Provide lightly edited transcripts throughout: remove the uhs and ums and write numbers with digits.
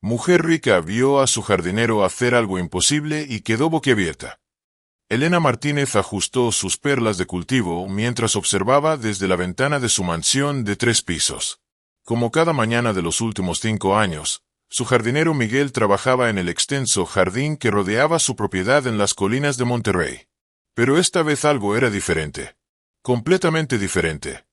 Mujer rica vio a su jardinero hacer algo imposible y quedó boquiabierta. Elena Martínez ajustó sus perlas de cultivo mientras observaba desde la ventana de su mansión de 3 pisos. Como cada mañana de los últimos 5 años, su jardinero Miguel trabajaba en el extenso jardín que rodeaba su propiedad en las colinas de Monterrey. Pero esta vez algo era diferente. Completamente diferente.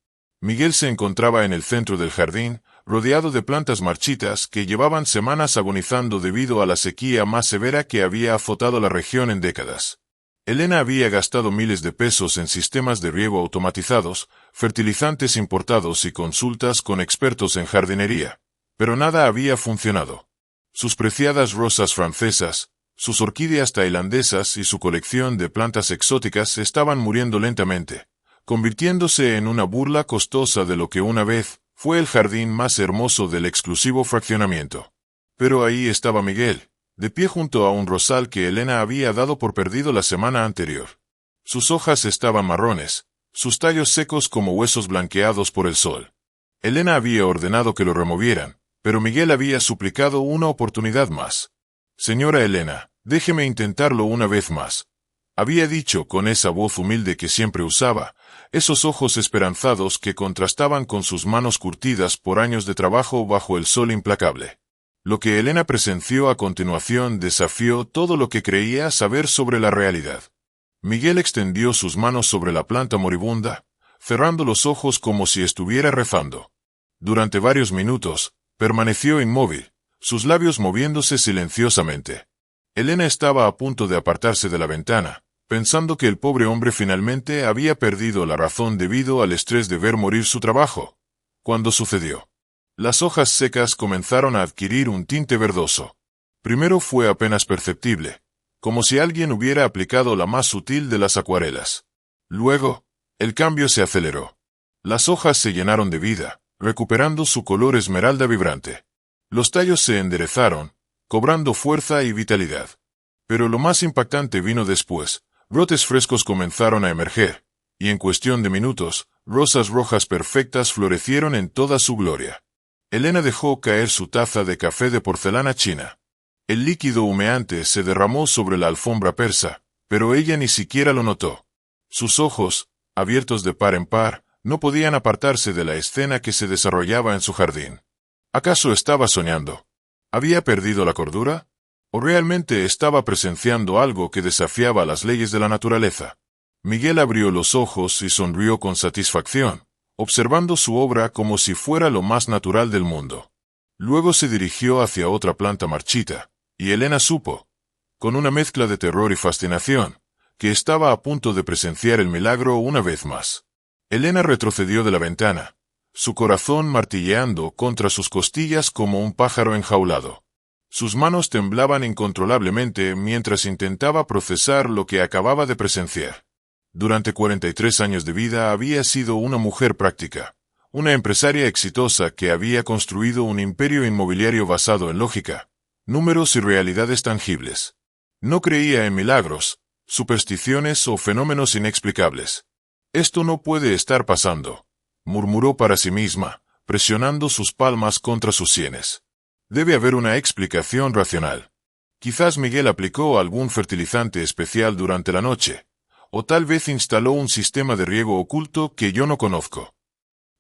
Miguel se encontraba en el centro del jardín, rodeado de plantas marchitas que llevaban semanas agonizando debido a la sequía más severa que había azotado la región en décadas. Elena había gastado miles de pesos en sistemas de riego automatizados, fertilizantes importados y consultas con expertos en jardinería, pero nada había funcionado. Sus preciadas rosas francesas, sus orquídeas tailandesas y su colección de plantas exóticas estaban muriendo lentamente, convirtiéndose en una burla costosa de lo que una vez fue el jardín más hermoso del exclusivo fraccionamiento. Pero ahí estaba Miguel, de pie junto a un rosal que Elena había dado por perdido la semana anterior. Sus hojas estaban marrones, sus tallos secos como huesos blanqueados por el sol. Elena había ordenado que lo removieran, pero Miguel había suplicado una oportunidad más. «Señora Elena, déjeme intentarlo una vez más», había dicho con esa voz humilde que siempre usaba, esos ojos esperanzados que contrastaban con sus manos curtidas por años de trabajo bajo el sol implacable. Lo que Elena presenció a continuación desafió todo lo que creía saber sobre la realidad. Miguel extendió sus manos sobre la planta moribunda, cerrando los ojos como si estuviera rezando. Durante varios minutos, permaneció inmóvil, sus labios moviéndose silenciosamente. Elena estaba a punto de apartarse de la ventana, pensando que el pobre hombre finalmente había perdido la razón debido al estrés de ver morir su trabajo. Cuando sucedió, las hojas secas comenzaron a adquirir un tinte verdoso. Primero fue apenas perceptible, como si alguien hubiera aplicado la más sutil de las acuarelas. Luego, el cambio se aceleró. Las hojas se llenaron de vida, recuperando su color esmeralda vibrante. Los tallos se enderezaron, cobrando fuerza y vitalidad. Pero lo más impactante vino después. Brotes frescos comenzaron a emerger, y en cuestión de minutos, rosas rojas perfectas florecieron en toda su gloria. Elena dejó caer su taza de café de porcelana china. El líquido humeante se derramó sobre la alfombra persa, pero ella ni siquiera lo notó. Sus ojos, abiertos de par en par, no podían apartarse de la escena que se desarrollaba en su jardín. ¿Acaso estaba soñando? ¿Había perdido la cordura? ¿O realmente estaba presenciando algo que desafiaba las leyes de la naturaleza? Miguel abrió los ojos y sonrió con satisfacción, observando su obra como si fuera lo más natural del mundo. Luego se dirigió hacia otra planta marchita, y Elena supo, con una mezcla de terror y fascinación, que estaba a punto de presenciar el milagro una vez más. Elena retrocedió de la ventana, su corazón martilleando contra sus costillas como un pájaro enjaulado. Sus manos temblaban incontrolablemente mientras intentaba procesar lo que acababa de presenciar. Durante 43 años de vida había sido una mujer práctica, una empresaria exitosa que había construido un imperio inmobiliario basado en lógica, números y realidades tangibles. No creía en milagros, supersticiones o fenómenos inexplicables. «Esto no puede estar pasando», murmuró para sí misma, presionando sus palmas contra sus sienes. Debe haber una explicación racional. Quizás Miguel aplicó algún fertilizante especial durante la noche, o tal vez instaló un sistema de riego oculto que yo no conozco.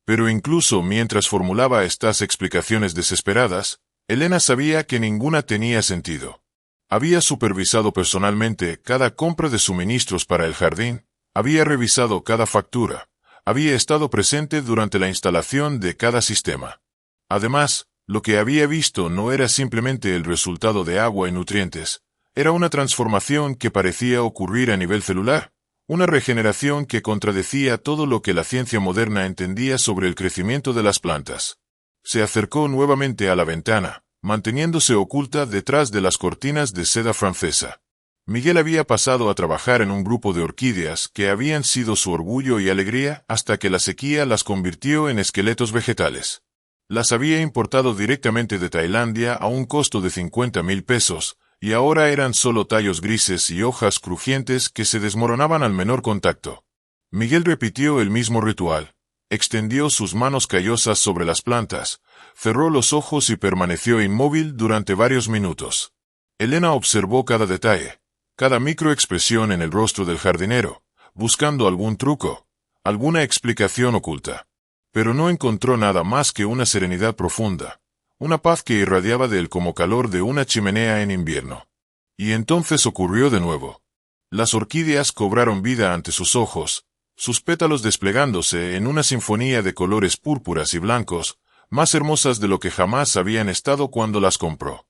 Pero incluso mientras formulaba estas explicaciones desesperadas, Elena sabía que ninguna tenía sentido. Había supervisado personalmente cada compra de suministros para el jardín, había revisado cada factura, había estado presente durante la instalación de cada sistema. Además, lo que había visto no era simplemente el resultado de agua y nutrientes, era una transformación que parecía ocurrir a nivel celular, una regeneración que contradecía todo lo que la ciencia moderna entendía sobre el crecimiento de las plantas. Se acercó nuevamente a la ventana, manteniéndose oculta detrás de las cortinas de seda francesa. Miguel había pasado a trabajar en un grupo de orquídeas que habían sido su orgullo y alegría hasta que la sequía las convirtió en esqueletos vegetales. Las había importado directamente de Tailandia a un costo de 50,000 pesos, y ahora eran solo tallos grises y hojas crujientes que se desmoronaban al menor contacto. Miguel repitió el mismo ritual. Extendió sus manos callosas sobre las plantas, cerró los ojos y permaneció inmóvil durante varios minutos. Elena observó cada detalle, cada microexpresión en el rostro del jardinero, buscando algún truco, alguna explicación oculta. Pero no encontró nada más que una serenidad profunda, una paz que irradiaba de él como calor de una chimenea en invierno. Y entonces ocurrió de nuevo. Las orquídeas cobraron vida ante sus ojos, sus pétalos desplegándose en una sinfonía de colores púrpuras y blancos, más hermosas de lo que jamás habían estado cuando las compró.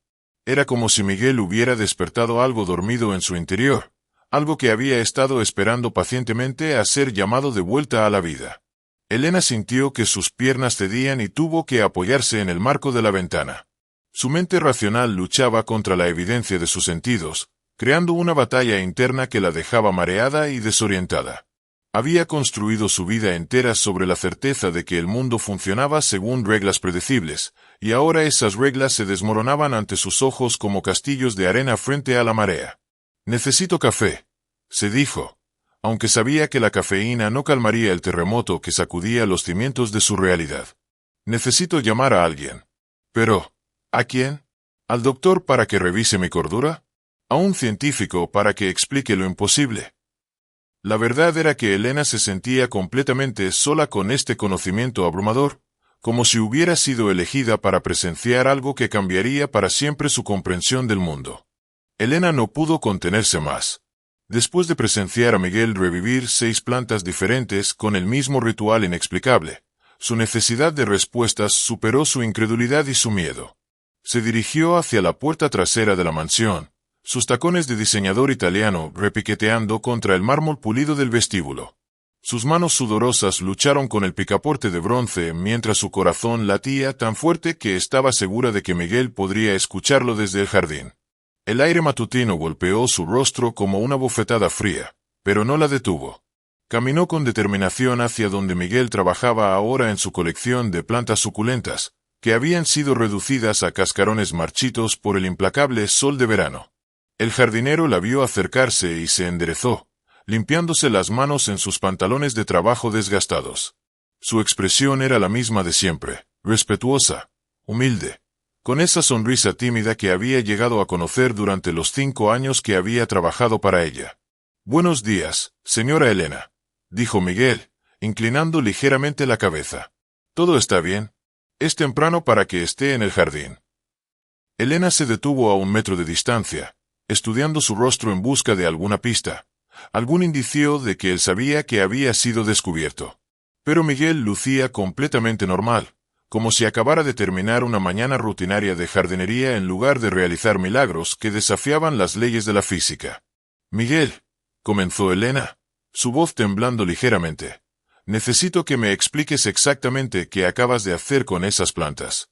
Era como si Miguel hubiera despertado algo dormido en su interior, algo que había estado esperando pacientemente a ser llamado de vuelta a la vida. Elena sintió que sus piernas cedían y tuvo que apoyarse en el marco de la ventana. Su mente racional luchaba contra la evidencia de sus sentidos, creando una batalla interna que la dejaba mareada y desorientada. Había construido su vida entera sobre la certeza de que el mundo funcionaba según reglas predecibles, y ahora esas reglas se desmoronaban ante sus ojos como castillos de arena frente a la marea. «Necesito café», se dijo, aunque sabía que la cafeína no calmaría el terremoto que sacudía los cimientos de su realidad. «Necesito llamar a alguien». Pero, ¿a quién? ¿Al doctor para que revise mi cordura? ¿A un científico para que explique lo imposible? La verdad era que Elena se sentía completamente sola con este conocimiento abrumador, como si hubiera sido elegida para presenciar algo que cambiaría para siempre su comprensión del mundo. Elena no pudo contenerse más. Después de presenciar a Miguel revivir 6 plantas diferentes con el mismo ritual inexplicable, su necesidad de respuestas superó su incredulidad y su miedo. Se dirigió hacia la puerta trasera de la mansión, sus tacones de diseñador italiano repiqueteando contra el mármol pulido del vestíbulo. Sus manos sudorosas lucharon con el picaporte de bronce mientras su corazón latía tan fuerte que estaba segura de que Miguel podría escucharlo desde el jardín. El aire matutino golpeó su rostro como una bofetada fría, pero no la detuvo. Caminó con determinación hacia donde Miguel trabajaba ahora en su colección de plantas suculentas, que habían sido reducidas a cascarones marchitos por el implacable sol de verano. El jardinero la vio acercarse y se enderezó, limpiándose las manos en sus pantalones de trabajo desgastados. Su expresión era la misma de siempre, respetuosa, humilde, con esa sonrisa tímida que había llegado a conocer durante los 5 años que había trabajado para ella. «Buenos días, señora Elena», dijo Miguel, inclinando ligeramente la cabeza. «¿Todo está bien? Es temprano para que esté en el jardín». Elena se detuvo a 1 metro de distancia, estudiando su rostro en busca de alguna pista, algún indicio de que él sabía que había sido descubierto. Pero Miguel lucía completamente normal, como si acabara de terminar una mañana rutinaria de jardinería en lugar de realizar milagros que desafiaban las leyes de la física. «Miguel», comenzó Elena, su voz temblando ligeramente, «necesito que me expliques exactamente qué acabas de hacer con esas plantas».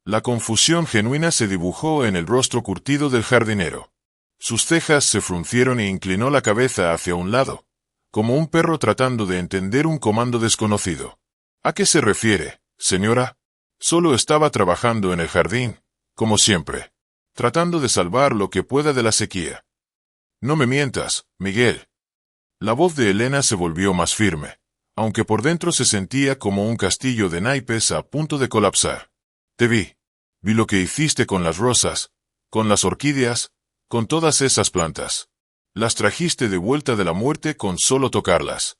La confusión genuina se dibujó en el rostro curtido del jardinero. Sus cejas se fruncieron e inclinó la cabeza hacia un lado, como un perro tratando de entender un comando desconocido. «¿A qué se refiere, señora?» «Solo estaba trabajando en el jardín, como siempre, tratando de salvar lo que pueda de la sequía». «No me mientas, Miguel». La voz de Elena se volvió más firme, aunque por dentro se sentía como un castillo de naipes a punto de colapsar. «Te vi. Vi lo que hiciste con las rosas, con las orquídeas, con todas esas plantas. Las trajiste de vuelta de la muerte con solo tocarlas».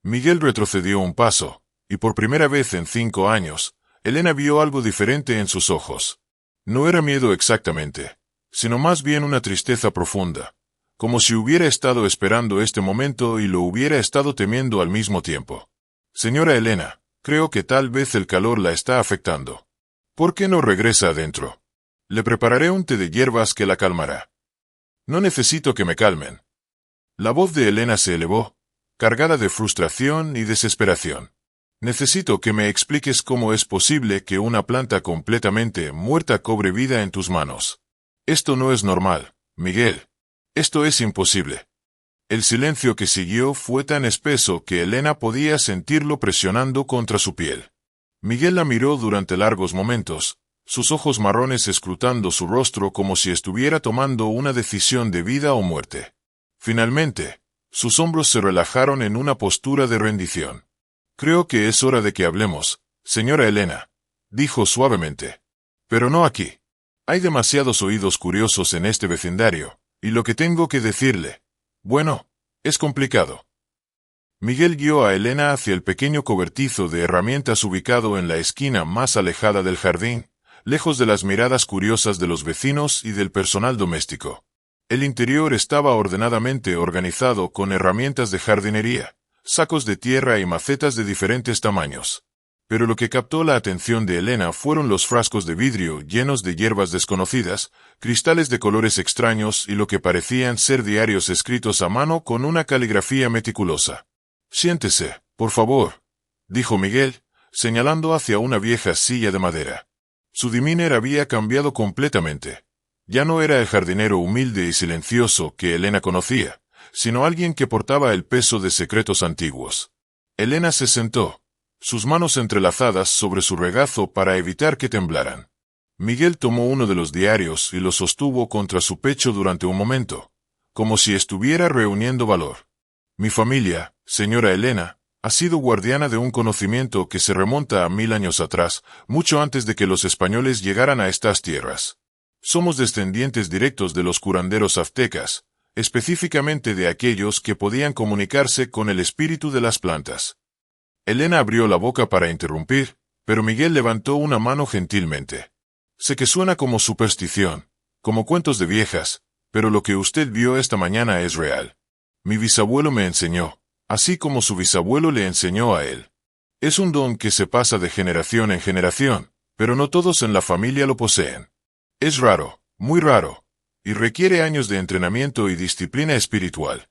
Miguel retrocedió un paso, y por primera vez en 5 años, Elena vio algo diferente en sus ojos. No era miedo exactamente, sino más bien una tristeza profunda, como si hubiera estado esperando este momento y lo hubiera estado temiendo al mismo tiempo. «Señora Elena, creo que tal vez el calor la está afectando. ¿Por qué no regresa adentro? Le prepararé un té de hierbas que la calmará». «No necesito que me calmen». La voz de Elena se elevó, cargada de frustración y desesperación. «Necesito que me expliques cómo es posible que una planta completamente muerta cobre vida en tus manos. Esto no es normal, Miguel. Esto es imposible». El silencio que siguió fue tan espeso que Elena podía sentirlo presionando contra su piel. Miguel la miró durante largos momentos, sus ojos marrones escrutando su rostro como si estuviera tomando una decisión de vida o muerte. Finalmente, sus hombros se relajaron en una postura de rendición. «Creo que es hora de que hablemos, señora Elena», dijo suavemente. Pero no aquí. Hay demasiados oídos curiosos en este vecindario, y lo que tengo que decirle, bueno, es complicado. Miguel guió a Elena hacia el pequeño cobertizo de herramientas ubicado en la esquina más alejada del jardín, lejos de las miradas curiosas de los vecinos y del personal doméstico. El interior estaba ordenadamente organizado con herramientas de jardinería, sacos de tierra y macetas de diferentes tamaños. Pero lo que captó la atención de Elena fueron los frascos de vidrio llenos de hierbas desconocidas, cristales de colores extraños y lo que parecían ser diarios escritos a mano con una caligrafía meticulosa. «Siéntese, por favor», dijo Miguel, señalando hacia una vieja silla de madera. Su demeanor había cambiado completamente. Ya no era el jardinero humilde y silencioso que Elena conocía, sino alguien que portaba el peso de secretos antiguos. Elena se sentó, sus manos entrelazadas sobre su regazo para evitar que temblaran. Miguel tomó uno de los diarios y lo sostuvo contra su pecho durante un momento, como si estuviera reuniendo valor. «Mi familia, señora Elena, ha sido guardiana de un conocimiento que se remonta a 1000 años atrás, mucho antes de que los españoles llegaran a estas tierras. Somos descendientes directos de los curanderos aztecas, específicamente de aquellos que podían comunicarse con el espíritu de las plantas». Elena abrió la boca para interrumpir, pero Miguel levantó una mano gentilmente. «Sé que suena como superstición, como cuentos de viejas, pero lo que usted vio esta mañana es real. Mi bisabuelo me enseñó, así como su bisabuelo le enseñó a él. Es un don que se pasa de generación en generación, pero no todos en la familia lo poseen. Es raro, muy raro, y requiere años de entrenamiento y disciplina espiritual».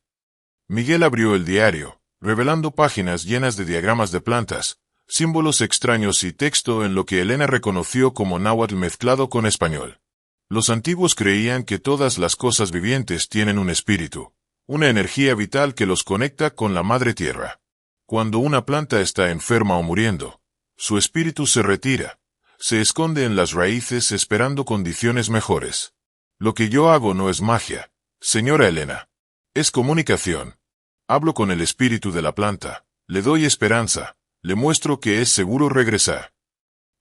Miguel abrió el diario, revelando páginas llenas de diagramas de plantas, símbolos extraños y texto en lo que Elena reconoció como náhuatl mezclado con español. Los antiguos creían que todas las cosas vivientes tienen un espíritu, una energía vital que los conecta con la madre tierra. Cuando una planta está enferma o muriendo, su espíritu se retira, se esconde en las raíces esperando condiciones mejores. Lo que yo hago no es magia, señora Elena. Es comunicación. Hablo con el espíritu de la planta, le doy esperanza, le muestro que es seguro regresar.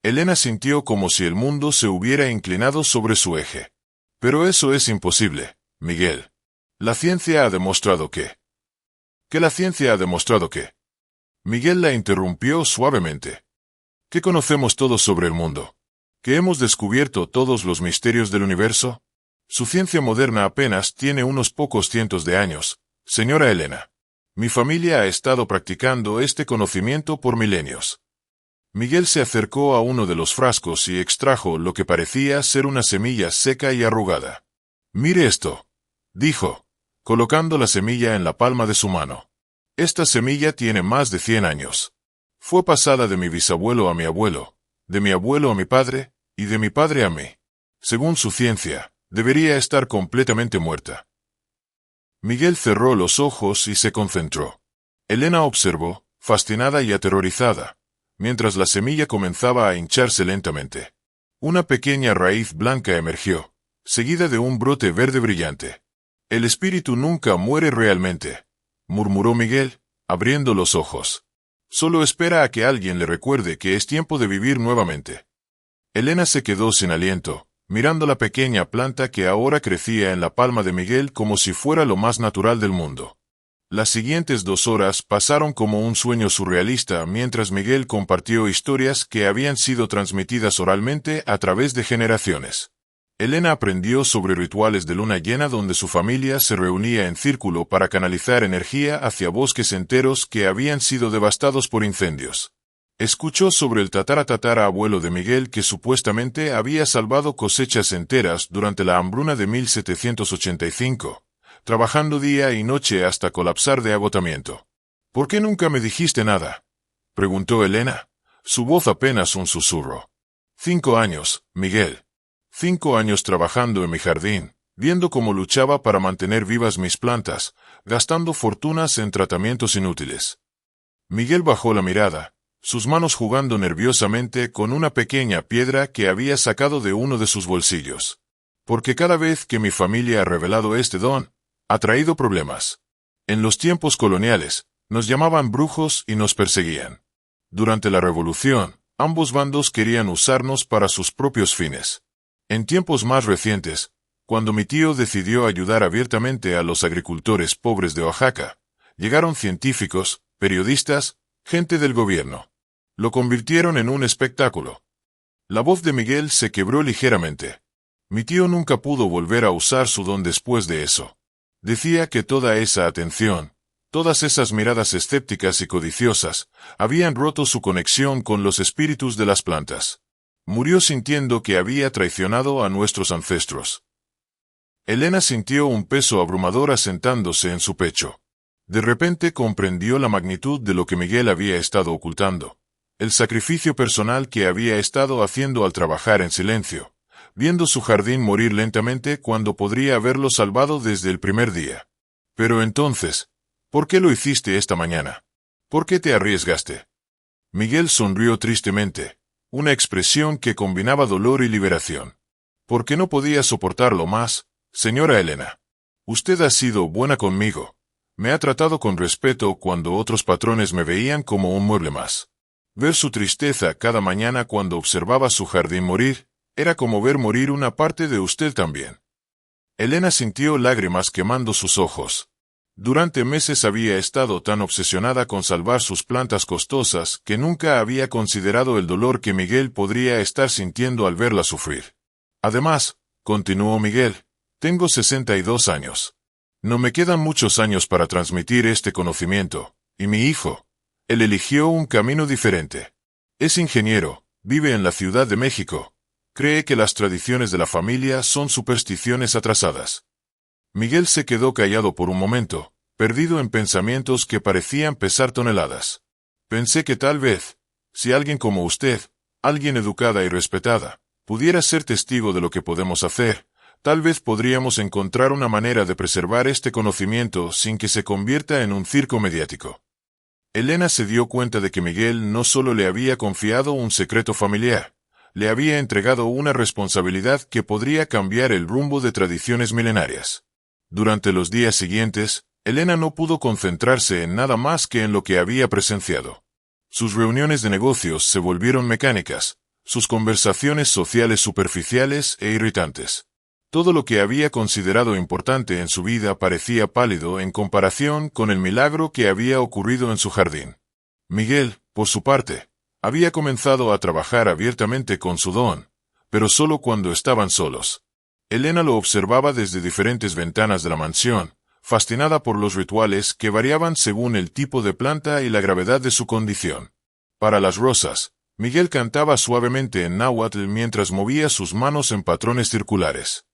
Elena sintió como si el mundo se hubiera inclinado sobre su eje. Pero eso es imposible, Miguel. La ciencia ha demostrado que... ¿Que la ciencia ha demostrado que? Miguel la interrumpió suavemente. ¿Qué conocemos todos sobre el mundo? ¿Que hemos descubierto todos los misterios del universo? Su ciencia moderna apenas tiene unos pocos cientos de años, señora Elena. Mi familia ha estado practicando este conocimiento por milenios. Miguel se acercó a uno de los frascos y extrajo lo que parecía ser una semilla seca y arrugada. «Mire esto», dijo, colocando la semilla en la palma de su mano. «Esta semilla tiene más de 100 años. Fue pasada de mi bisabuelo a mi abuelo, de mi abuelo a mi padre, y de mi padre a mí. Según su ciencia, debería estar completamente muerta». Miguel cerró los ojos y se concentró. Elena observó, fascinada y aterrorizada, mientras la semilla comenzaba a hincharse lentamente. Una pequeña raíz blanca emergió, seguida de un brote verde brillante. «El espíritu nunca muere realmente», murmuró Miguel, abriendo los ojos. «Solo espera a que alguien le recuerde que es tiempo de vivir nuevamente». Elena se quedó sin aliento, mirando la pequeña planta que ahora crecía en la palma de Miguel como si fuera lo más natural del mundo. Las siguientes 2 horas pasaron como un sueño surrealista mientras Miguel compartió historias que habían sido transmitidas oralmente a través de generaciones. Elena aprendió sobre rituales de luna llena donde su familia se reunía en círculo para canalizar energía hacia bosques enteros que habían sido devastados por incendios. Escuchó sobre el tatara-tatara-abuelo de Miguel que supuestamente había salvado cosechas enteras durante la hambruna de 1785, trabajando día y noche hasta colapsar de agotamiento. «¿Por qué nunca me dijiste nada?», preguntó Elena, su voz apenas un susurro. 5 años, Miguel. 5 años trabajando en mi jardín, viendo cómo luchaba para mantener vivas mis plantas, gastando fortunas en tratamientos inútiles. Miguel bajó la mirada, sus manos jugando nerviosamente con una pequeña piedra que había sacado de uno de sus bolsillos. «Porque cada vez que mi familia ha revelado este don, ha traído problemas. En los tiempos coloniales, nos llamaban brujos y nos perseguían. Durante la Revolución, Ambos bandos querían usarnos para sus propios fines. En tiempos más recientes, cuando mi tío decidió ayudar abiertamente a los agricultores pobres de Oaxaca, llegaron científicos, periodistas, gente del gobierno. Lo convirtieron en un espectáculo. La voz de Miguel se quebró ligeramente. Mi tío nunca pudo volver a usar su don después de eso. Decía que toda esa atención, todas esas miradas escépticas y codiciosas, habían roto su conexión con los espíritus de las plantas. Murió sintiendo que había traicionado a nuestros ancestros. Elena sintió un peso abrumador asentándose en su pecho. De repente comprendió la magnitud de lo que Miguel había estado ocultando. El sacrificio personal que había estado haciendo al trabajar en silencio, viendo su jardín morir lentamente cuando podría haberlo salvado desde el primer día. Pero entonces, ¿por qué lo hiciste esta mañana? ¿Por qué te arriesgaste? Miguel sonrió tristemente, una expresión que combinaba dolor y liberación. Porque no podía soportarlo más, señora Elena. Usted ha sido buena conmigo. Me ha tratado con respeto cuando otros patrones me veían como un mueble más. Ver su tristeza cada mañana cuando observaba su jardín morir, era como ver morir una parte de usted también. Elena sintió lágrimas quemando sus ojos. Durante meses había estado tan obsesionada con salvar sus plantas costosas que nunca había considerado el dolor que Miguel podría estar sintiendo al verla sufrir. Además, continuó Miguel, tengo 62 años. No me quedan muchos años para transmitir este conocimiento, y mi hijo, él eligió un camino diferente. Es ingeniero, vive en la Ciudad de México. Cree que las tradiciones de la familia son supersticiones atrasadas. Miguel se quedó callado por un momento, perdido en pensamientos que parecían pesar toneladas. Pensé que tal vez, si alguien como usted, alguien educada y respetada, pudiera ser testigo de lo que podemos hacer, tal vez podríamos encontrar una manera de preservar este conocimiento sin que se convierta en un circo mediático. Elena se dio cuenta de que Miguel no solo le había confiado un secreto familiar, le había entregado una responsabilidad que podría cambiar el rumbo de tradiciones milenarias. Durante los días siguientes, Elena no pudo concentrarse en nada más que en lo que había presenciado. Sus reuniones de negocios se volvieron mecánicas, sus conversaciones sociales superficiales e irritantes. Todo lo que había considerado importante en su vida parecía pálido en comparación con el milagro que había ocurrido en su jardín. Miguel, por su parte, había comenzado a trabajar abiertamente con su don, pero solo cuando estaban solos. Elena lo observaba desde diferentes ventanas de la mansión, fascinada por los rituales que variaban según el tipo de planta y la gravedad de su condición. Para las rosas, Miguel cantaba suavemente en náhuatl mientras movía sus manos en patrones circulares.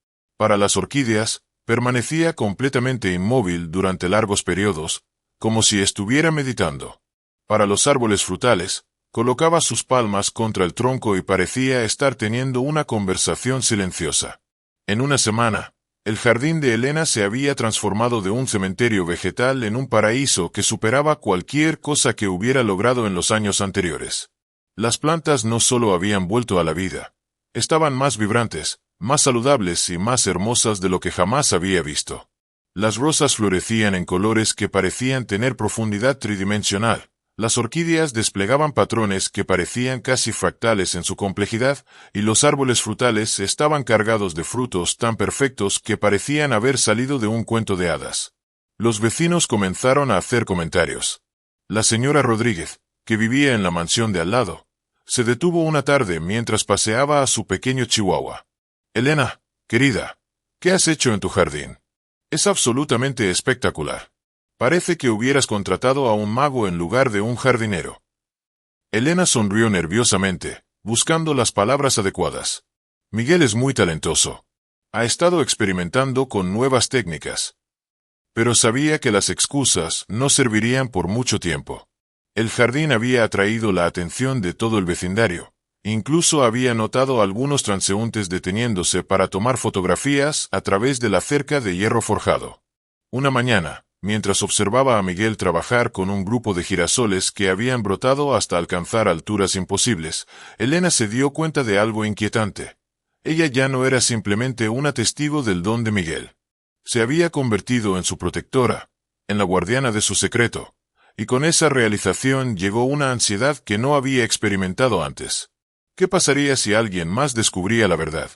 Para las orquídeas, permanecía completamente inmóvil durante largos periodos, como si estuviera meditando. Para los árboles frutales, colocaba sus palmas contra el tronco y parecía estar teniendo una conversación silenciosa. En una semana, el jardín de Elena se había transformado de un cementerio vegetal en un paraíso que superaba cualquier cosa que hubiera logrado en los años anteriores. Las plantas no solo habían vuelto a la vida, estaban más vibrantes, más saludables y más hermosas de lo que jamás había visto. Las rosas florecían en colores que parecían tener profundidad tridimensional. Las orquídeas desplegaban patrones que parecían casi fractales en su complejidad, y los árboles frutales estaban cargados de frutos tan perfectos que parecían haber salido de un cuento de hadas. Los vecinos comenzaron a hacer comentarios. La señora Rodríguez, que vivía en la mansión de al lado, se detuvo una tarde mientras paseaba a su pequeño chihuahua. Elena, querida, ¿qué has hecho en tu jardín? Es absolutamente espectacular. Parece que hubieras contratado a un mago en lugar de un jardinero. Elena sonrió nerviosamente, buscando las palabras adecuadas. Miguel es muy talentoso. Ha estado experimentando con nuevas técnicas. Pero sabía que las excusas no servirían por mucho tiempo. El jardín había atraído la atención de todo el vecindario. Incluso había notado a algunos transeúntes deteniéndose para tomar fotografías a través de la cerca de hierro forjado. Una mañana, mientras observaba a Miguel trabajar con un grupo de girasoles que habían brotado hasta alcanzar alturas imposibles, Elena se dio cuenta de algo inquietante. Ella ya no era simplemente una testigo del don de Miguel. Se había convertido en su protectora, en la guardiana de su secreto. y con esa realización llegó una ansiedad que no había experimentado antes. ¿Qué pasaría si alguien más descubría la verdad?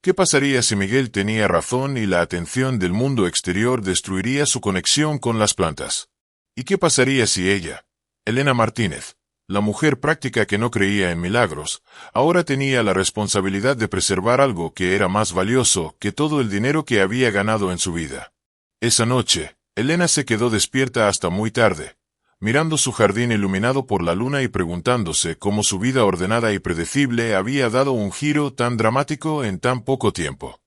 ¿Qué pasaría si Miguel tenía razón y la atención del mundo exterior destruiría su conexión con las plantas? ¿Y qué pasaría si ella, Elena Martínez, la mujer práctica que no creía en milagros, ahora tenía la responsabilidad de preservar algo que era más valioso que todo el dinero que había ganado en su vida? Esa noche, Elena se quedó despierta hasta muy tarde, mirando su jardín iluminado por la luna y preguntándose cómo su vida ordenada y predecible había dado un giro tan dramático en tan poco tiempo.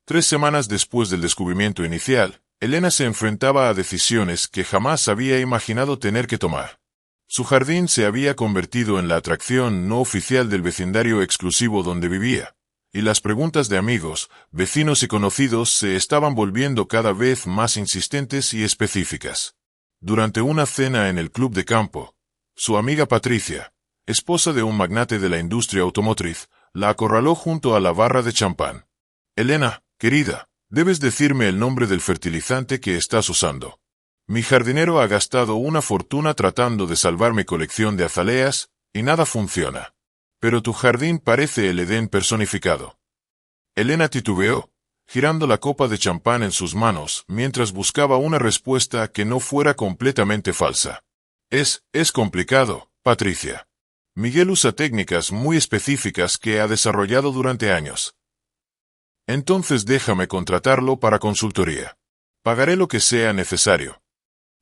3 semanas después del descubrimiento inicial, Elena se enfrentaba a decisiones que jamás había imaginado tener que tomar. Su jardín se había convertido en la atracción no oficial del vecindario exclusivo donde vivía, y las preguntas de amigos, vecinos y conocidos se estaban volviendo cada vez más insistentes y específicas. Durante una cena en el club de campo, su amiga Patricia, esposa de un magnate de la industria automotriz, la acorraló junto a la barra de champán. «Elena, querida, debes decirme el nombre del fertilizante que estás usando. Mi jardinero ha gastado una fortuna tratando de salvar mi colección de azaleas, y nada funciona. Pero tu jardín parece el Edén personificado». Elena titubeó, girando la copa de champán en sus manos, mientras buscaba una respuesta que no fuera completamente falsa. Es complicado, Patricia. Miguel usa técnicas muy específicas que ha desarrollado durante años. Entonces déjame contratarlo para consultoría. Pagaré lo que sea necesario.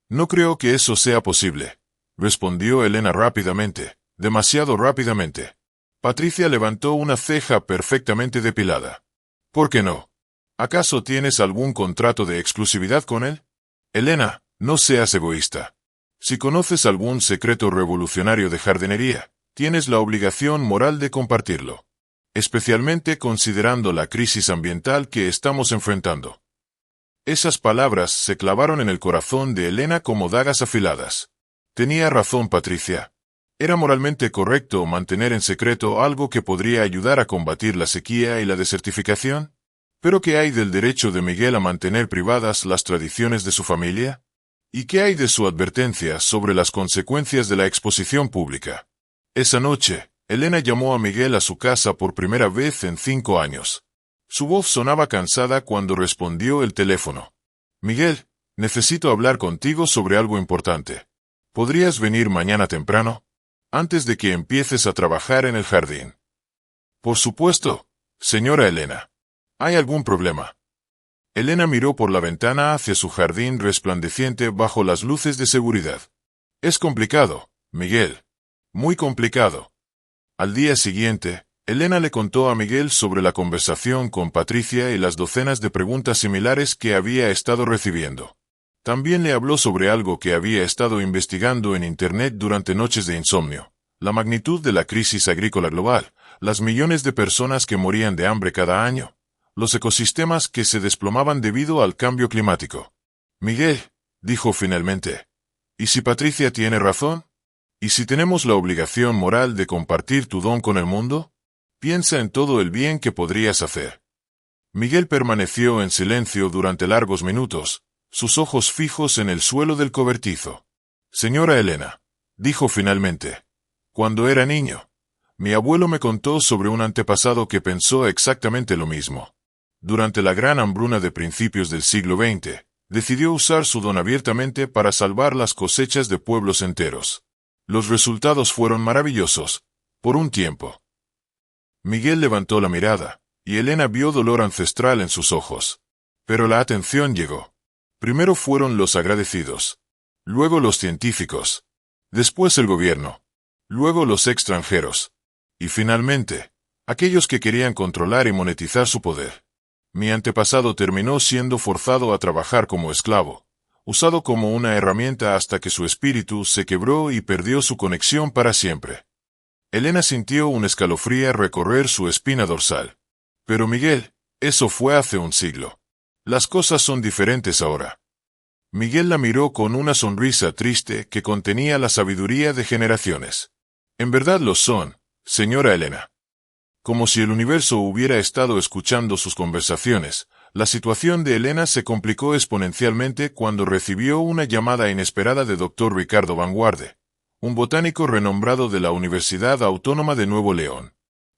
No creo que eso sea posible, respondió Elena rápidamente, demasiado rápidamente. Patricia levantó una ceja perfectamente depilada. ¿Por qué no? ¿Acaso tienes algún contrato de exclusividad con él? Elena, no seas egoísta. Si conoces algún secreto revolucionario de jardinería, tienes la obligación moral de compartirlo. Especialmente considerando la crisis ambiental que estamos enfrentando. Esas palabras se clavaron en el corazón de Elena como dagas afiladas. Tenía razón Patricia. Era moralmente correcto mantener en secreto algo que podría ayudar a combatir la sequía y la desertificación. ¿Pero qué hay del derecho de Miguel a mantener privadas las tradiciones de su familia? ¿Y qué hay de su advertencia sobre las consecuencias de la exposición pública? Esa noche, Elena llamó a Miguel a su casa por primera vez en 5 años. Su voz sonaba cansada cuando respondió el teléfono. «Miguel, necesito hablar contigo sobre algo importante. ¿Podrías venir mañana temprano? Antes de que empieces a trabajar en el jardín». «Por supuesto, señora Elena. ¿Hay algún problema?» Elena miró por la ventana hacia su jardín resplandeciente bajo las luces de seguridad. «Es complicado, Miguel. Muy complicado». Al día siguiente, Elena le contó a Miguel sobre la conversación con Patricia y las docenas de preguntas similares que había estado recibiendo. También le habló sobre algo que había estado investigando en Internet durante noches de insomnio: la magnitud de la crisis agrícola global, las millones de personas que morían de hambre cada año, los ecosistemas que se desplomaban debido al cambio climático. «Miguel», dijo finalmente, «¿y si Patricia tiene razón? ¿Y si tenemos la obligación moral de compartir tu don con el mundo? Piensa en todo el bien que podrías hacer». Miguel permaneció en silencio durante largos minutos, sus ojos fijos en el suelo del cobertizo. «Señora Elena», dijo finalmente, «cuando era niño, mi abuelo me contó sobre un antepasado que pensó exactamente lo mismo. Durante la gran hambruna de principios del siglo XX, decidió usar su don abiertamente para salvar las cosechas de pueblos enteros. Los resultados fueron maravillosos, por un tiempo». Miguel levantó la mirada, y Elena vio dolor ancestral en sus ojos. Pero la atención llegó. Primero fueron los agradecidos. Luego los científicos. Después el gobierno. Luego los extranjeros. Y finalmente, aquellos que querían controlar y monetizar su poder. Mi antepasado terminó siendo forzado a trabajar como esclavo, usado como una herramienta hasta que su espíritu se quebró y perdió su conexión para siempre. Elena sintió un escalofrío recorrer su espina dorsal. «Pero Miguel, eso fue hace un siglo. Las cosas son diferentes ahora». Miguel la miró con una sonrisa triste que contenía la sabiduría de generaciones. «En verdad lo son, señora Elena». Como si el universo hubiera estado escuchando sus conversaciones, La situación de Elena se complicó exponencialmente cuando recibió una llamada inesperada de Dr. Ricardo Vanguarde, un botánico renombrado de la Universidad Autónoma de Nuevo León.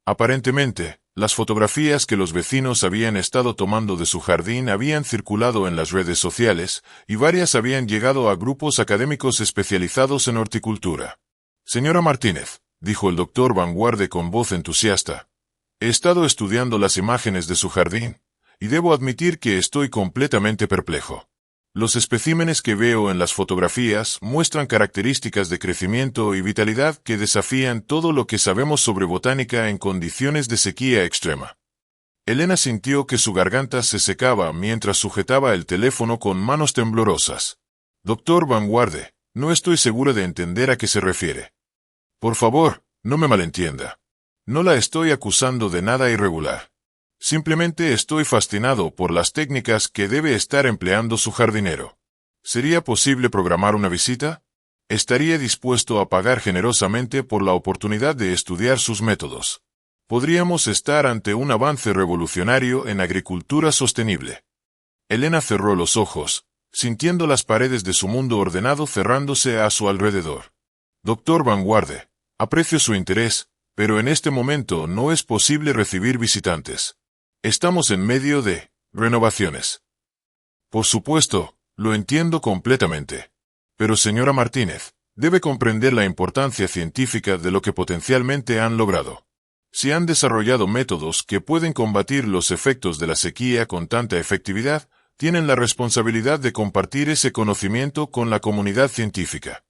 Aparentemente, las fotografías que los vecinos habían estado tomando de su jardín habían circulado en las redes sociales, y varias habían llegado a grupos académicos especializados en horticultura. Señora Martínez, dijo el doctor Vanguarde con voz entusiasta, he estado estudiando las imágenes de su jardín, y debo admitir que estoy completamente perplejo. Los especímenes que veo en las fotografías muestran características de crecimiento y vitalidad que desafían todo lo que sabemos sobre botánica en condiciones de sequía extrema. Elena sintió que su garganta se secaba mientras sujetaba el teléfono con manos temblorosas. Doctor Vanguarde, no estoy segura de entender a qué se refiere. Por favor, no me malentienda. No la estoy acusando de nada irregular. Simplemente estoy fascinado por las técnicas que debe estar empleando su jardinero. ¿Sería posible programar una visita? Estaría dispuesto a pagar generosamente por la oportunidad de estudiar sus métodos. Podríamos estar ante un avance revolucionario en agricultura sostenible. Elena cerró los ojos, sintiendo las paredes de su mundo ordenado cerrándose a su alrededor. Doctor Vanguarde, aprecio su interés, pero en este momento no es posible recibir visitantes. Estamos en medio de renovaciones. Por supuesto, lo entiendo completamente. Pero señora Martínez, debe comprender la importancia científica de lo que potencialmente han logrado. Si han desarrollado métodos que pueden combatir los efectos de la sequía con tanta efectividad, tienen la responsabilidad de compartir ese conocimiento con la comunidad científica.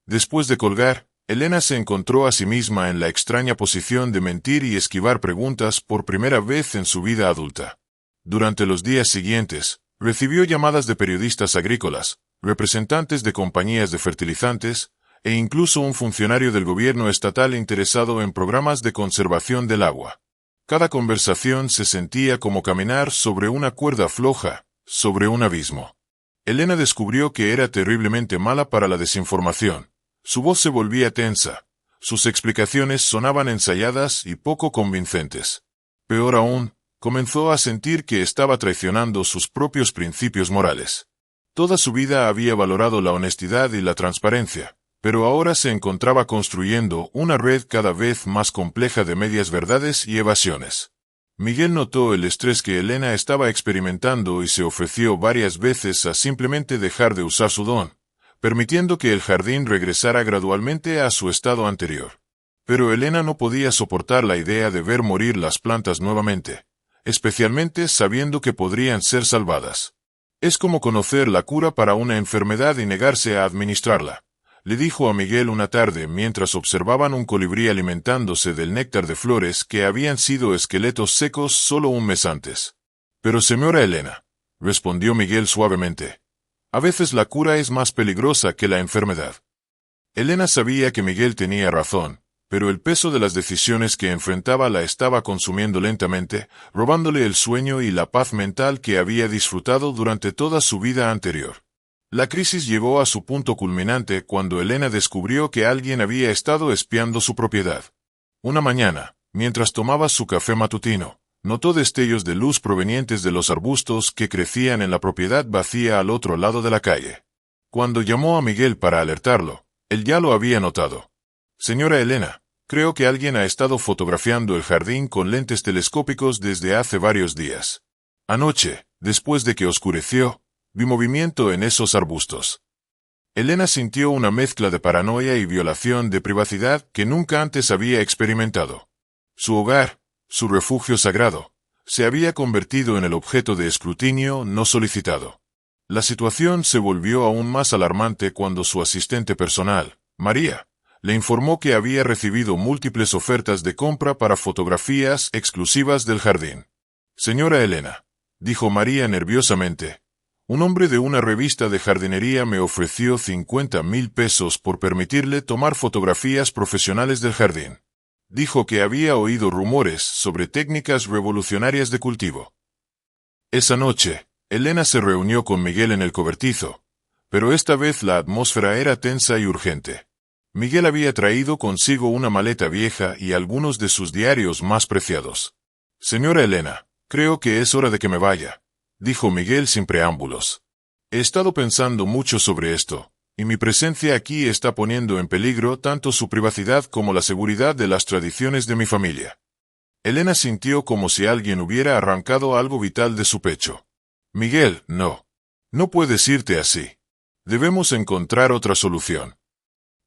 Después de colgar, Elena se encontró a sí misma en la extraña posición de mentir y esquivar preguntas por primera vez en su vida adulta. Durante los días siguientes, recibió llamadas de periodistas agrícolas, representantes de compañías de fertilizantes, e incluso un funcionario del gobierno estatal interesado en programas de conservación del agua. Cada conversación se sentía como caminar sobre una cuerda floja, sobre un abismo. Elena descubrió que era terriblemente mala para la desinformación. Su voz se volvía tensa, sus explicaciones sonaban ensayadas y poco convincentes. Peor aún, comenzó a sentir que estaba traicionando sus propios principios morales. Toda su vida había valorado la honestidad y la transparencia, pero ahora se encontraba construyendo una red cada vez más compleja de medias verdades y evasiones. Miguel notó el estrés que Elena estaba experimentando y se ofreció varias veces a simplemente dejar de usar su don, permitiendo que el jardín regresara gradualmente a su estado anterior. Pero Elena no podía soportar la idea de ver morir las plantas nuevamente, especialmente sabiendo que podrían ser salvadas. Es como conocer la cura para una enfermedad y negarse a administrarla, le dijo a Miguel una tarde mientras observaban un colibrí alimentándose del néctar de flores que habían sido esqueletos secos solo un mes antes. Pero señora Elena, respondió Miguel suavemente, a veces la cura es más peligrosa que la enfermedad. Elena sabía que Miguel tenía razón, pero el peso de las decisiones que enfrentaba la estaba consumiendo lentamente, robándole el sueño y la paz mental que había disfrutado durante toda su vida anterior. La crisis llegó a su punto culminante cuando Elena descubrió que alguien había estado espiando su propiedad. Una mañana, mientras tomaba su café matutino, notó destellos de luz provenientes de los arbustos que crecían en la propiedad vacía al otro lado de la calle. Cuando llamó a Miguel para alertarlo, él ya lo había notado. Señora Elena, creo que alguien ha estado fotografiando el jardín con lentes telescópicos desde hace varios días. Anoche, después de que oscureció, vi movimiento en esos arbustos. Elena sintió una mezcla de paranoia y violación de privacidad que nunca antes había experimentado. Su hogar, su refugio sagrado, se había convertido en el objeto de escrutinio no solicitado. La situación se volvió aún más alarmante cuando su asistente personal, María, le informó que había recibido múltiples ofertas de compra para fotografías exclusivas del jardín. Señora Elena, dijo María nerviosamente, un hombre de una revista de jardinería me ofreció 50,000 pesos por permitirle tomar fotografías profesionales del jardín. Dijo que había oído rumores sobre técnicas revolucionarias de cultivo. Esa noche, Elena se reunió con Miguel en el cobertizo, pero esta vez la atmósfera era tensa y urgente. Miguel había traído consigo una maleta vieja y algunos de sus diarios más preciados. Señora Elena, creo que es hora de que me vaya, dijo Miguel sin preámbulos. He estado pensando mucho sobre esto, y mi presencia aquí está poniendo en peligro tanto su privacidad como la seguridad de las tradiciones de mi familia. Elena sintió como si alguien hubiera arrancado algo vital de su pecho. Miguel, no. No puedes irte así. Debemos encontrar otra solución.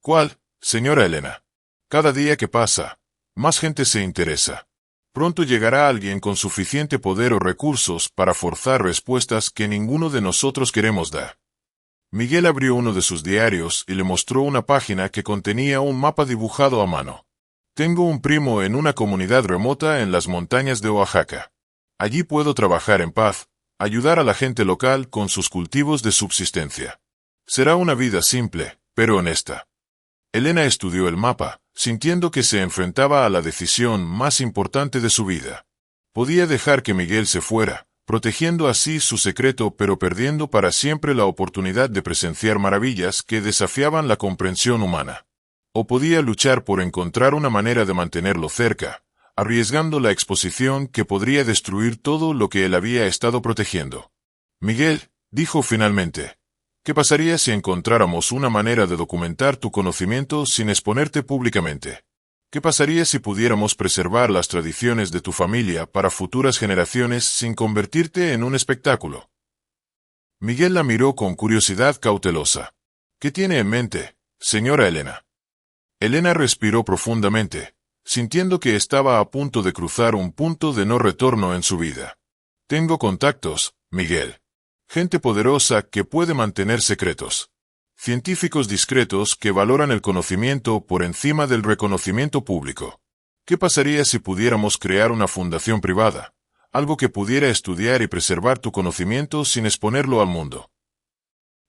¿Cuál, señora Elena? Cada día que pasa, más gente se interesa. Pronto llegará alguien con suficiente poder o recursos para forzar respuestas que ninguno de nosotros queremos dar. Miguel abrió uno de sus diarios y le mostró una página que contenía un mapa dibujado a mano. Tengo un primo en una comunidad remota en las montañas de Oaxaca. Allí puedo trabajar en paz, ayudar a la gente local con sus cultivos de subsistencia. Será una vida simple, pero honesta. Elena estudió el mapa, sintiendo que se enfrentaba a la decisión más importante de su vida. Podía dejar que Miguel se fuera, protegiendo así su secreto pero perdiendo para siempre la oportunidad de presenciar maravillas que desafiaban la comprensión humana. O podía luchar por encontrar una manera de mantenerlo cerca, arriesgando la exposición que podría destruir todo lo que él había estado protegiendo. Miguel, dijo finalmente, ¿qué pasaría si encontráramos una manera de documentar tu conocimiento sin exponerte públicamente? ¿Qué pasaría si pudiéramos preservar las tradiciones de tu familia para futuras generaciones sin convertirte en un espectáculo? Miguel la miró con curiosidad cautelosa. ¿Qué tiene en mente, señora Elena? Elena respiró profundamente, sintiendo que estaba a punto de cruzar un punto de no retorno en su vida. Tengo contactos, Miguel. Gente poderosa que puede mantener secretos. Científicos discretos que valoran el conocimiento por encima del reconocimiento público. ¿Qué pasaría si pudiéramos crear una fundación privada? Algo que pudiera estudiar y preservar tu conocimiento sin exponerlo al mundo.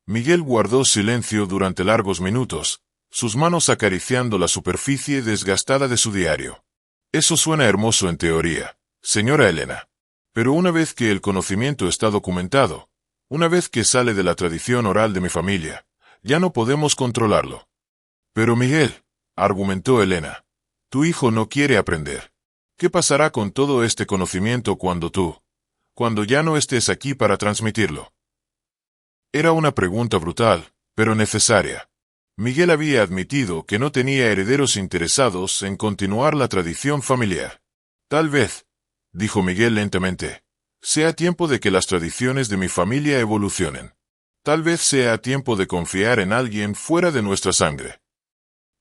Miguel guardó silencio durante largos minutos, sus manos acariciando la superficie desgastada de su diario. Eso suena hermoso en teoría, señora Elena. Pero una vez que el conocimiento está documentado, una vez que sale de la tradición oral de mi familia, ya no podemos controlarlo. Pero Miguel, argumentó Elena, tu hijo no quiere aprender. ¿Qué pasará con todo este conocimiento cuando ya no estés aquí para transmitirlo? Era una pregunta brutal, pero necesaria. Miguel había admitido que no tenía herederos interesados en continuar la tradición familiar. Tal vez, dijo Miguel lentamente, sea tiempo de que las tradiciones de mi familia evolucionen. Tal vez sea tiempo de confiar en alguien fuera de nuestra sangre.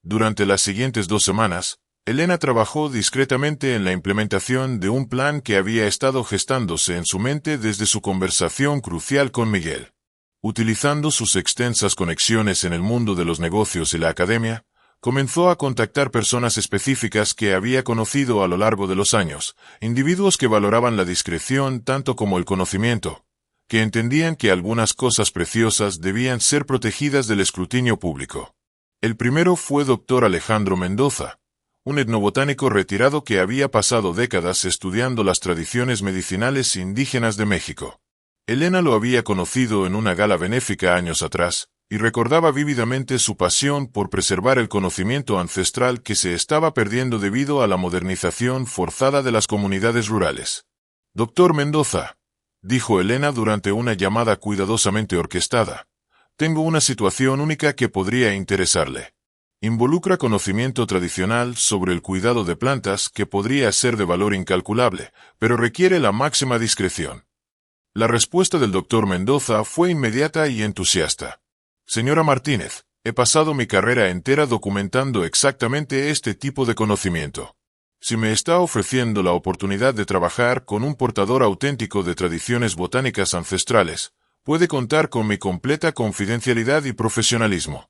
Durante las siguientes 2 semanas, Elena trabajó discretamente en la implementación de un plan que había estado gestándose en su mente desde su conversación crucial con Miguel. Utilizando sus extensas conexiones en el mundo de los negocios y la academia, comenzó a contactar personas específicas que había conocido a lo largo de los años, individuos que valoraban la discreción tanto como el conocimiento, que entendían que algunas cosas preciosas debían ser protegidas del escrutinio público. El primero fue Dr. Alejandro Mendoza, un etnobotánico retirado que había pasado décadas estudiando las tradiciones medicinales indígenas de México. Elena lo había conocido en una gala benéfica años atrás, y recordaba vívidamente su pasión por preservar el conocimiento ancestral que se estaba perdiendo debido a la modernización forzada de las comunidades rurales. Doctor Mendoza, dijo Elena durante una llamada cuidadosamente orquestada, tengo una situación única que podría interesarle. Involucra conocimiento tradicional sobre el cuidado de plantas que podría ser de valor incalculable, pero requiere la máxima discreción. La respuesta del doctor Mendoza fue inmediata y entusiasta. Señora Martínez, he pasado mi carrera entera documentando exactamente este tipo de conocimiento. Si me está ofreciendo la oportunidad de trabajar con un portador auténtico de tradiciones botánicas ancestrales, puede contar con mi completa confidencialidad y profesionalismo.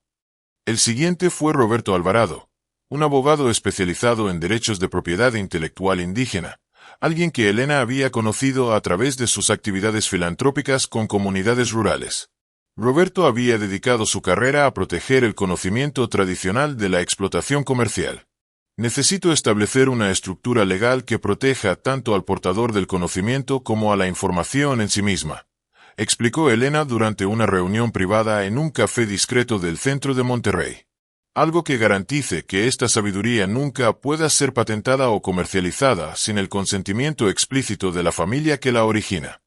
El siguiente fue Roberto Alvarado, un abogado especializado en derechos de propiedad intelectual indígena, alguien que Elena había conocido a través de sus actividades filantrópicas con comunidades rurales. Roberto había dedicado su carrera a proteger el conocimiento tradicional de la explotación comercial. Necesito establecer una estructura legal que proteja tanto al portador del conocimiento como a la información en sí misma, explicó Elena durante una reunión privada en un café discreto del centro de Monterrey. Algo que garantice que esta sabiduría nunca pueda ser patentada o comercializada sin el consentimiento explícito de la familia que la origina.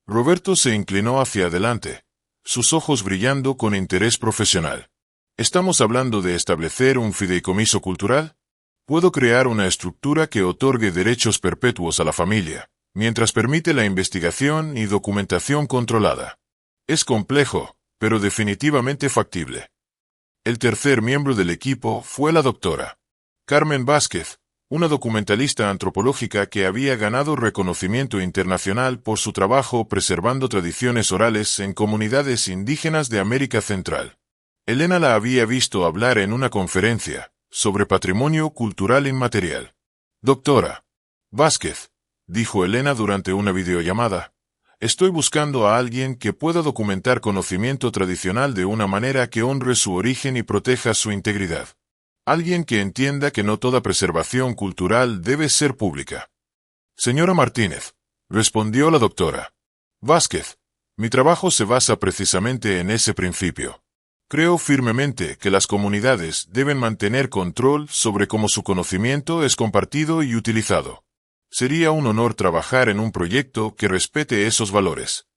Roberto se inclinó hacia adelante, sus ojos brillando con interés profesional. ¿Estamos hablando de establecer un fideicomiso cultural? Puedo crear una estructura que otorgue derechos perpetuos a la familia, mientras permite la investigación y documentación controlada. Es complejo, pero definitivamente factible. El tercer miembro del equipo fue la doctora Carmen Vázquez, una documentalista antropológica que había ganado reconocimiento internacional por su trabajo preservando tradiciones orales en comunidades indígenas de América Central. Elena la había visto hablar en una conferencia sobre patrimonio cultural inmaterial. Doctora Vázquez, dijo Elena durante una videollamada, estoy buscando a alguien que pueda documentar conocimiento tradicional de una manera que honre su origen y proteja su integridad. Alguien que entienda que no toda preservación cultural debe ser pública. Señora Martínez, respondió la doctora Vázquez, mi trabajo se basa precisamente en ese principio. Creo firmemente que las comunidades deben mantener control sobre cómo su conocimiento es compartido y utilizado. Sería un honor trabajar en un proyecto que respete esos valores.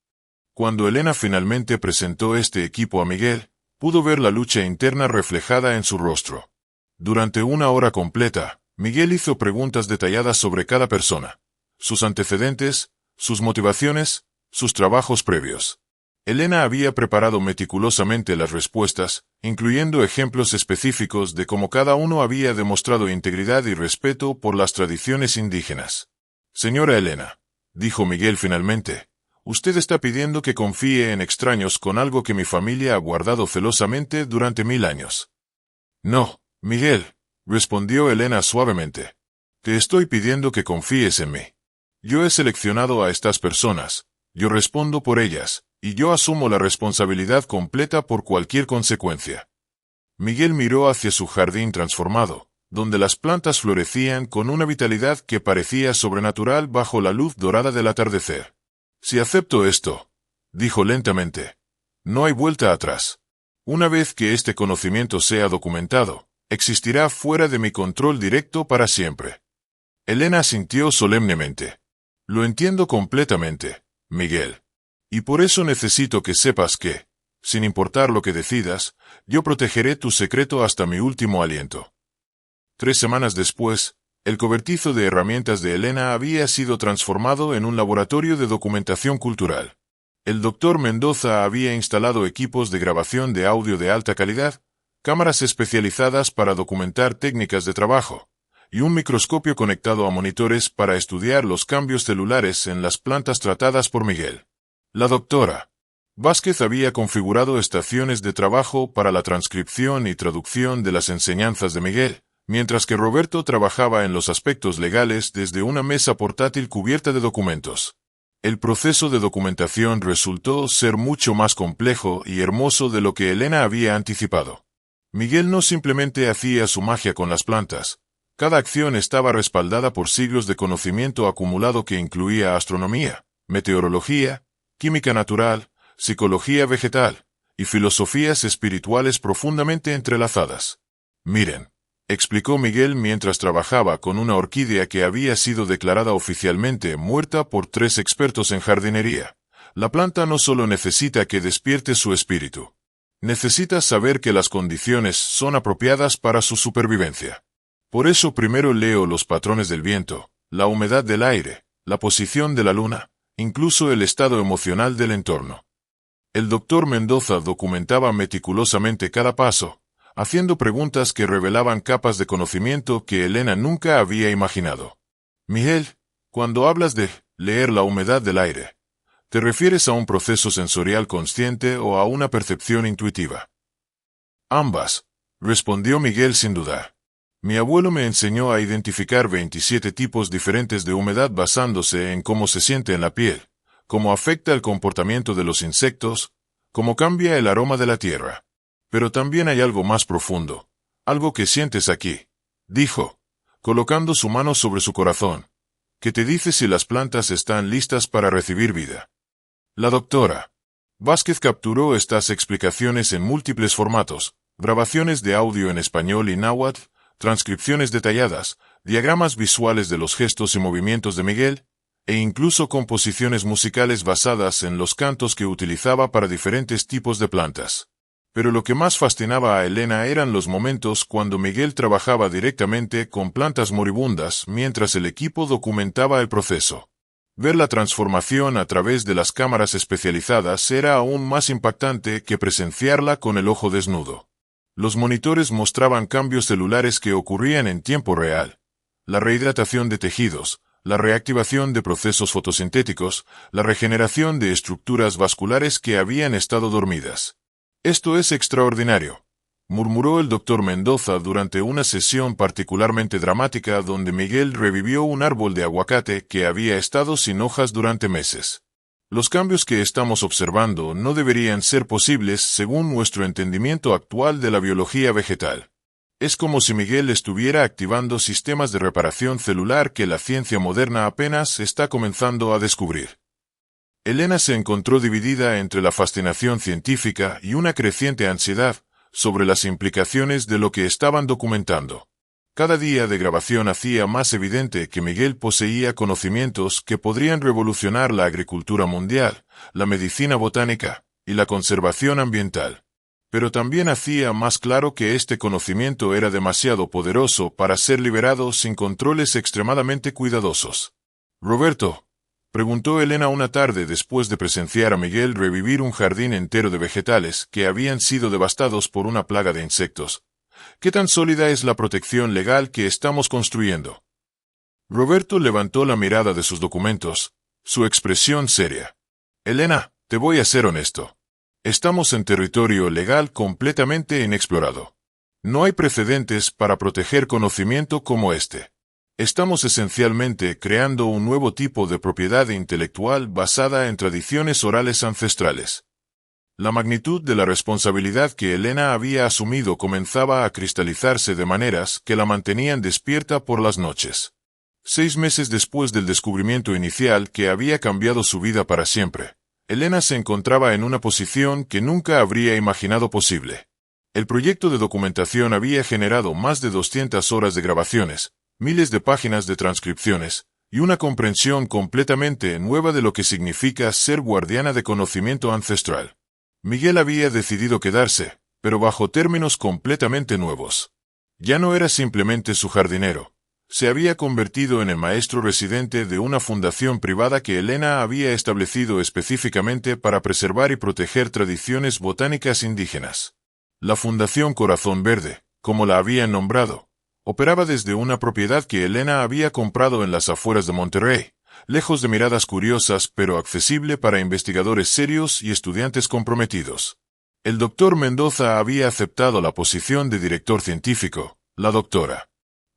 Cuando Elena finalmente presentó este equipo a Miguel, pudo ver la lucha interna reflejada en su rostro. Durante una hora completa, Miguel hizo preguntas detalladas sobre cada persona, sus antecedentes, sus motivaciones, sus trabajos previos. Elena había preparado meticulosamente las respuestas, incluyendo ejemplos específicos de cómo cada uno había demostrado integridad y respeto por las tradiciones indígenas. Señora Elena, dijo Miguel finalmente, usted está pidiendo que confíe en extraños con algo que mi familia ha guardado celosamente durante 1000 años. No, Miguel, respondió Elena suavemente. Te estoy pidiendo que confíes en mí. Yo he seleccionado a estas personas, yo respondo por ellas, y yo asumo la responsabilidad completa por cualquier consecuencia. Miguel miró hacia su jardín transformado, donde las plantas florecían con una vitalidad que parecía sobrenatural bajo la luz dorada del atardecer. Si acepto esto, dijo lentamente, no hay vuelta atrás. Una vez que este conocimiento sea documentado, existirá fuera de mi control directo para siempre. Elena asintió solemnemente. Lo entiendo completamente, Miguel. Y por eso necesito que sepas que, sin importar lo que decidas, yo protegeré tu secreto hasta mi último aliento. 3 semanas después, el cobertizo de herramientas de Elena había sido transformado en un laboratorio de documentación cultural. El doctor Mendoza había instalado equipos de grabación de audio de alta calidad, cámaras especializadas para documentar técnicas de trabajo, y un microscopio conectado a monitores para estudiar los cambios celulares en las plantas tratadas por Miguel. La doctora Vázquez había configurado estaciones de trabajo para la transcripción y traducción de las enseñanzas de Miguel, mientras que Roberto trabajaba en los aspectos legales desde una mesa portátil cubierta de documentos. El proceso de documentación resultó ser mucho más complejo y hermoso de lo que Elena había anticipado. Miguel no simplemente hacía su magia con las plantas. Cada acción estaba respaldada por siglos de conocimiento acumulado que incluía astronomía, meteorología, química natural, psicología vegetal, y filosofías espirituales profundamente entrelazadas. Miren, explicó Miguel mientras trabajaba con una orquídea que había sido declarada oficialmente muerta por 3 expertos en jardinería. La planta no solo necesita que despierte su espíritu. Necesita saber que las condiciones son apropiadas para su supervivencia. Por eso primero leo los patrones del viento, la humedad del aire, la posición de la luna, incluso el estado emocional del entorno. El doctor Mendoza documentaba meticulosamente cada paso, haciendo preguntas que revelaban capas de conocimiento que Elena nunca había imaginado. Miguel, cuando hablas de leer la humedad del aire, ¿te refieres a un proceso sensorial consciente o a una percepción intuitiva? Ambas, respondió Miguel sin dudar. Mi abuelo me enseñó a identificar 27 tipos diferentes de humedad basándose en cómo se siente en la piel, cómo afecta el comportamiento de los insectos, cómo cambia el aroma de la tierra. Pero también hay algo más profundo, algo que sientes aquí, dijo, colocando su mano sobre su corazón, que te dice si las plantas están listas para recibir vida. La doctora Vázquez capturó estas explicaciones en múltiples formatos, grabaciones de audio en español y náhuatl, transcripciones detalladas, diagramas visuales de los gestos y movimientos de Miguel, e incluso composiciones musicales basadas en los cantos que utilizaba para diferentes tipos de plantas. Pero lo que más fascinaba a Elena eran los momentos cuando Miguel trabajaba directamente con plantas moribundas mientras el equipo documentaba el proceso. Ver la transformación a través de las cámaras especializadas era aún más impactante que presenciarla con el ojo desnudo. Los monitores mostraban cambios celulares que ocurrían en tiempo real. La rehidratación de tejidos, la reactivación de procesos fotosintéticos, la regeneración de estructuras vasculares que habían estado dormidas. «Esto es extraordinario», murmuró el doctor Mendoza durante una sesión particularmente dramática donde Miguel revivió un árbol de aguacate que había estado sin hojas durante meses. Los cambios que estamos observando no deberían ser posibles según nuestro entendimiento actual de la biología vegetal. Es como si Miguel estuviera activando sistemas de reparación celular que la ciencia moderna apenas está comenzando a descubrir. Elena se encontró dividida entre la fascinación científica y una creciente ansiedad sobre las implicaciones de lo que estaban documentando. Cada día de grabación hacía más evidente que Miguel poseía conocimientos que podrían revolucionar la agricultura mundial, la medicina botánica y la conservación ambiental. Pero también hacía más claro que este conocimiento era demasiado poderoso para ser liberado sin controles extremadamente cuidadosos. «Roberto», preguntó Elena una tarde después de presenciar a Miguel revivir un jardín entero de vegetales que habían sido devastados por una plaga de insectos. «¿Qué tan sólida es la protección legal que estamos construyendo?» Roberto levantó la mirada de sus documentos, su expresión seria. «Elena, te voy a ser honesto. Estamos en territorio legal completamente inexplorado. No hay precedentes para proteger conocimiento como este. Estamos esencialmente creando un nuevo tipo de propiedad intelectual basada en tradiciones orales ancestrales». La magnitud de la responsabilidad que Elena había asumido comenzaba a cristalizarse de maneras que la mantenían despierta por las noches. 6 meses después del descubrimiento inicial que había cambiado su vida para siempre, Elena se encontraba en una posición que nunca habría imaginado posible. El proyecto de documentación había generado más de 200 horas de grabaciones, miles de páginas de transcripciones, y una comprensión completamente nueva de lo que significa ser guardiana de conocimiento ancestral. Miguel había decidido quedarse, pero bajo términos completamente nuevos. Ya no era simplemente su jardinero. Se había convertido en el maestro residente de una fundación privada que Elena había establecido específicamente para preservar y proteger tradiciones botánicas indígenas. La Fundación Corazón Verde, como la habían nombrado, operaba desde una propiedad que Elena había comprado en las afueras de Monterrey, lejos de miradas curiosas pero accesible para investigadores serios y estudiantes comprometidos. El doctor Mendoza había aceptado la posición de director científico, la doctora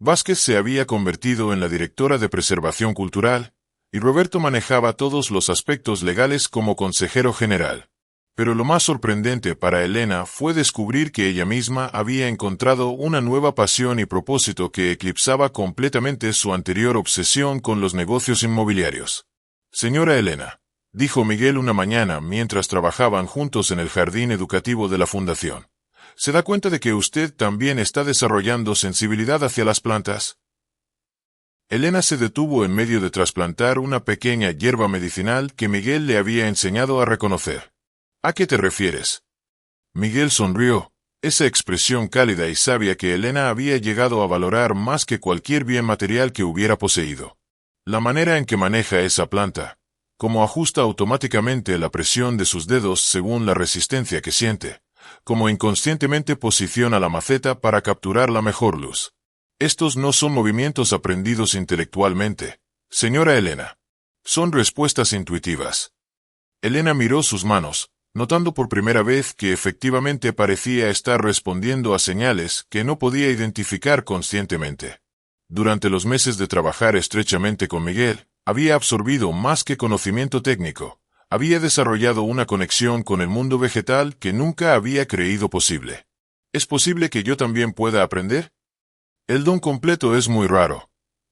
Vázquez se había convertido en la directora de preservación cultural, y Roberto manejaba todos los aspectos legales como consejero general. Pero lo más sorprendente para Elena fue descubrir que ella misma había encontrado una nueva pasión y propósito que eclipsaba completamente su anterior obsesión con los negocios inmobiliarios. «Señora Elena», dijo Miguel una mañana mientras trabajaban juntos en el jardín educativo de la fundación, ¿se da cuenta de que usted también está desarrollando sensibilidad hacia las plantas? Elena se detuvo en medio de trasplantar una pequeña hierba medicinal que Miguel le había enseñado a reconocer. «¿A qué te refieres?» Miguel sonrió, esa expresión cálida y sabia que Elena había llegado a valorar más que cualquier bien material que hubiera poseído. La manera en que maneja esa planta, cómo ajusta automáticamente la presión de sus dedos según la resistencia que siente, cómo inconscientemente posiciona la maceta para capturar la mejor luz. Estos no son movimientos aprendidos intelectualmente, señora Elena. Son respuestas intuitivas. Elena miró sus manos, notando por primera vez que efectivamente parecía estar respondiendo a señales que no podía identificar conscientemente. Durante los meses de trabajar estrechamente con Miguel, había absorbido más que conocimiento técnico, había desarrollado una conexión con el mundo vegetal que nunca había creído posible. ¿Es posible que yo también pueda aprender? El don completo es muy raro,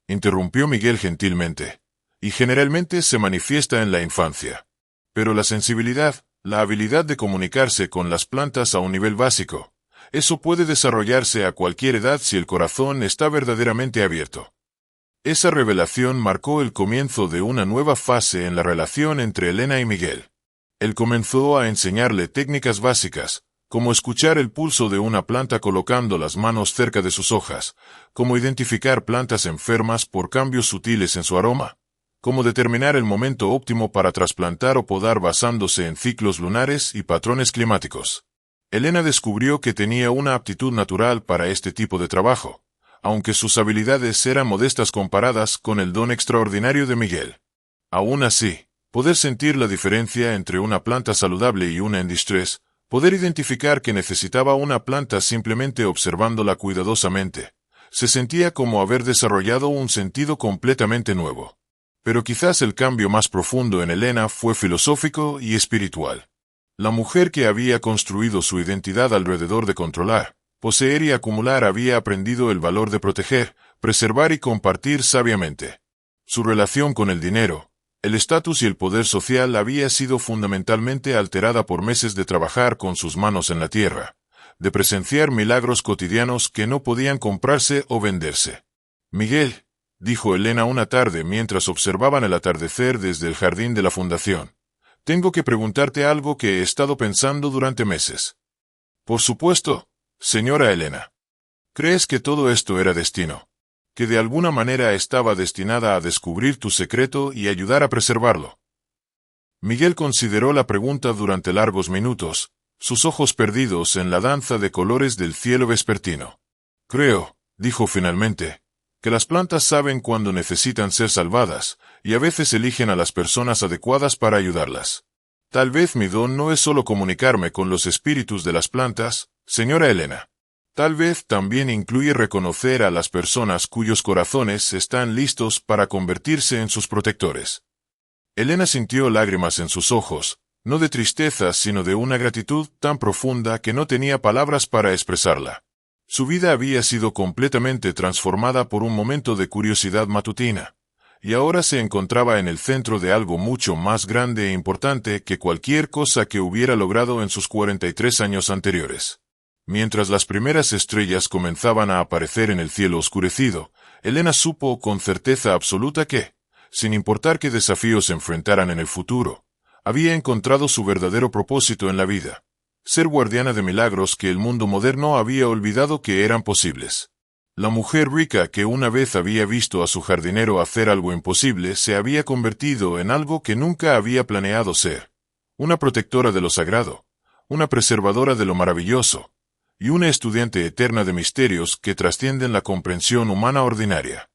interrumpió Miguel gentilmente, y generalmente se manifiesta en la infancia. Pero la sensibilidad, la habilidad de comunicarse con las plantas a un nivel básico, eso puede desarrollarse a cualquier edad si el corazón está verdaderamente abierto. Esa revelación marcó el comienzo de una nueva fase en la relación entre Elena y Miguel. Él comenzó a enseñarle técnicas básicas, como escuchar el pulso de una planta colocando las manos cerca de sus hojas, cómo identificar plantas enfermas por cambios sutiles en su aroma, cómo determinar el momento óptimo para trasplantar o podar basándose en ciclos lunares y patrones climáticos. Elena descubrió que tenía una aptitud natural para este tipo de trabajo, aunque sus habilidades eran modestas comparadas con el don extraordinario de Miguel. Aún así, poder sentir la diferencia entre una planta saludable y una en distrés, poder identificar que necesitaba una planta simplemente observándola cuidadosamente, se sentía como haber desarrollado un sentido completamente nuevo. Pero quizás el cambio más profundo en Elena fue filosófico y espiritual. La mujer que había construido su identidad alrededor de controlar, poseer y acumular había aprendido el valor de proteger, preservar y compartir sabiamente. Su relación con el dinero, el estatus y el poder social había sido fundamentalmente alterada por meses de trabajar con sus manos en la tierra, de presenciar milagros cotidianos que no podían comprarse o venderse. «Miguel», dijo Elena una tarde mientras observaban el atardecer desde el jardín de la fundación, «tengo que preguntarte algo que he estado pensando durante meses». «Por supuesto, señora Elena. ¿Crees que todo esto era destino? ¿Que de alguna manera estaba destinada a descubrir tu secreto y ayudar a preservarlo?» Miguel consideró la pregunta durante largos minutos, sus ojos perdidos en la danza de colores del cielo vespertino. «Creo», dijo finalmente, «que las plantas saben cuándo necesitan ser salvadas, y a veces eligen a las personas adecuadas para ayudarlas. Tal vez mi don no es solo comunicarme con los espíritus de las plantas, señora Elena. Tal vez también incluye reconocer a las personas cuyos corazones están listos para convertirse en sus protectores». Elena sintió lágrimas en sus ojos, no de tristeza sino de una gratitud tan profunda que no tenía palabras para expresarla. Su vida había sido completamente transformada por un momento de curiosidad matutina, y ahora se encontraba en el centro de algo mucho más grande e importante que cualquier cosa que hubiera logrado en sus 43 años anteriores. Mientras las primeras estrellas comenzaban a aparecer en el cielo oscurecido, Elena supo con certeza absoluta que, sin importar qué desafíos se enfrentaran en el futuro, había encontrado su verdadero propósito en la vida: ser guardiana de milagros que el mundo moderno había olvidado que eran posibles. La mujer rica que una vez había visto a su jardinero hacer algo imposible se había convertido en algo que nunca había planeado ser: una protectora de lo sagrado, una preservadora de lo maravilloso, y una estudiante eterna de misterios que trascienden la comprensión humana ordinaria.